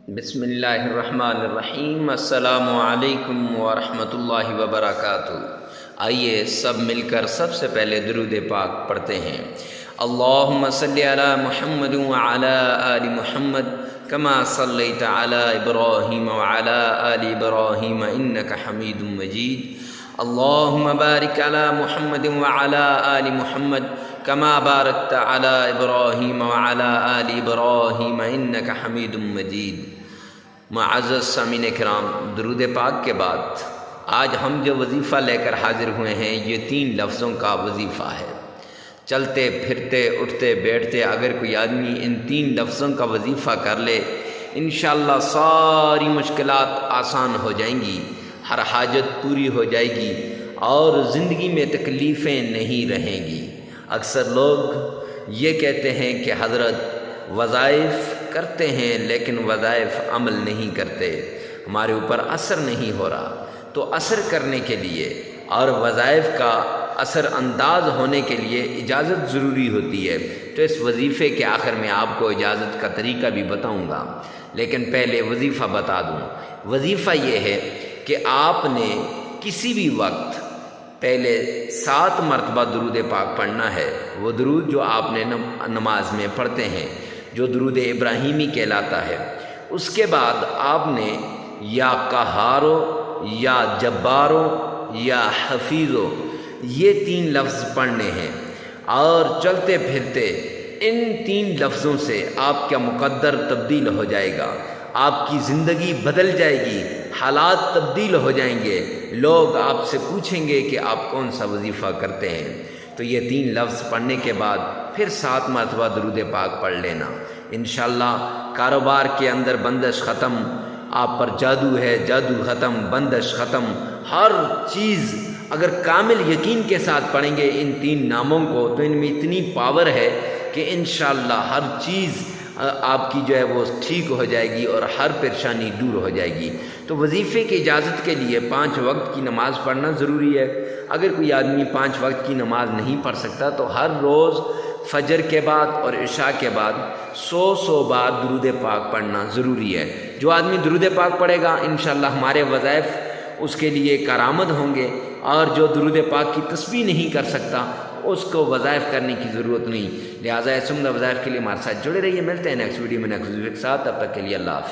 بسم اللہ الرحمن الرحیم۔ السلام علیکم ورحمۃ اللہ وبرکاتہ۔ آئیے سب مل کر سب سے پہلے درود پاک پڑھتے ہیں۔ اللہم صلی علی محمد وعلی آل محمد کما صلیت علی ابراہیم وعلی آل ابراہیم انک حمید مجید۔ اللہم بارک علی محمد وعلی آل محمد کما بارکت علی ابراہیم وعلی آل ابراہیم انک حمید مجید۔ معزز سامعین کرام، درود پاک کے بعد آج ہم جو وظیفہ لے کر حاضر ہوئے ہیں یہ 3 لفظوں کا وظیفہ ہے۔ چلتے پھرتے اٹھتے بیٹھتے اگر کوئی آدمی ان 3 لفظوں کا وظیفہ کر لے، انشاءاللہ ساری مشکلات آسان ہو جائیں گی، ہر حاجت پوری ہو جائے گی اور زندگی میں تکلیفیں نہیں رہیں گی۔ اکثر لوگ یہ کہتے ہیں کہ حضرت وظائف کرتے ہیں لیکن وظائف عمل نہیں کرتے، ہمارے اوپر اثر نہیں ہو رہا۔ تو اثر کرنے کے لیے اور وظائف کا اثر انداز ہونے کے لیے اجازت ضروری ہوتی ہے۔ تو اس وظیفے کے آخر میں آپ کو اجازت کا طریقہ بھی بتاؤں گا، لیکن پہلے وظیفہ بتا دوں۔ وظیفہ یہ ہے کہ آپ نے کسی بھی وقت پہلے 7 مرتبہ درود پاک پڑھنا ہے، وہ درود جو آپ نے نماز میں پڑھتے ہیں، جو درود ابراہیمی کہلاتا ہے۔ اس کے بعد آپ نے یا قہارو یا جبارو یا حفیظو یہ 3 لفظ پڑھنے ہیں، اور چلتے پھرتے ان 3 لفظوں سے آپ کا مقدر تبدیل ہو جائے گا، آپ کی زندگی بدل جائے گی، حالات تبدیل ہو جائیں گے، لوگ آپ سے پوچھیں گے کہ آپ کون سا وظیفہ کرتے ہیں۔ تو یہ 3 لفظ پڑھنے کے بعد پھر 7 مرتبہ درود پاک پڑھ لینا، انشاءاللہ کاروبار کے اندر بندش ختم، آپ پر جادو ہے جادو ختم، بندش ختم، ہر چیز اگر کامل یقین کے ساتھ پڑھیں گے ان 3 ناموں کو تو ان میں اتنی پاور ہے کہ انشاءاللہ ہر چیز آپ کی جو ہے وہ ٹھیک ہو جائے گی اور ہر پریشانی دور ہو جائے گی۔ تو وظیفے کی اجازت کے لیے 5 وقت کی نماز پڑھنا ضروری ہے۔ اگر کوئی آدمی 5 وقت کی نماز نہیں پڑھ سکتا تو ہر روز فجر کے بعد اور عشاء کے بعد 100 بار درود پاک پڑھنا ضروری ہے۔ جو آدمی درود پاک پڑھے گا انشاءاللہ ہمارے وظائف اس کے لیے کارآمد ہوں گے، اور جو درود پاک کی تسبیح نہیں کر سکتا اس کو وظائف کرنے کی ضرورت نہیں۔ لہٰذا اس عمدہ وظائف کے لیے ہمارے ساتھ جڑے رہیے۔ ملتے ہیں نیکسٹ ویڈیو میں نیکسٹ ویڈیو کے ساتھ، تب تک کے لیے اللہ حافظ۔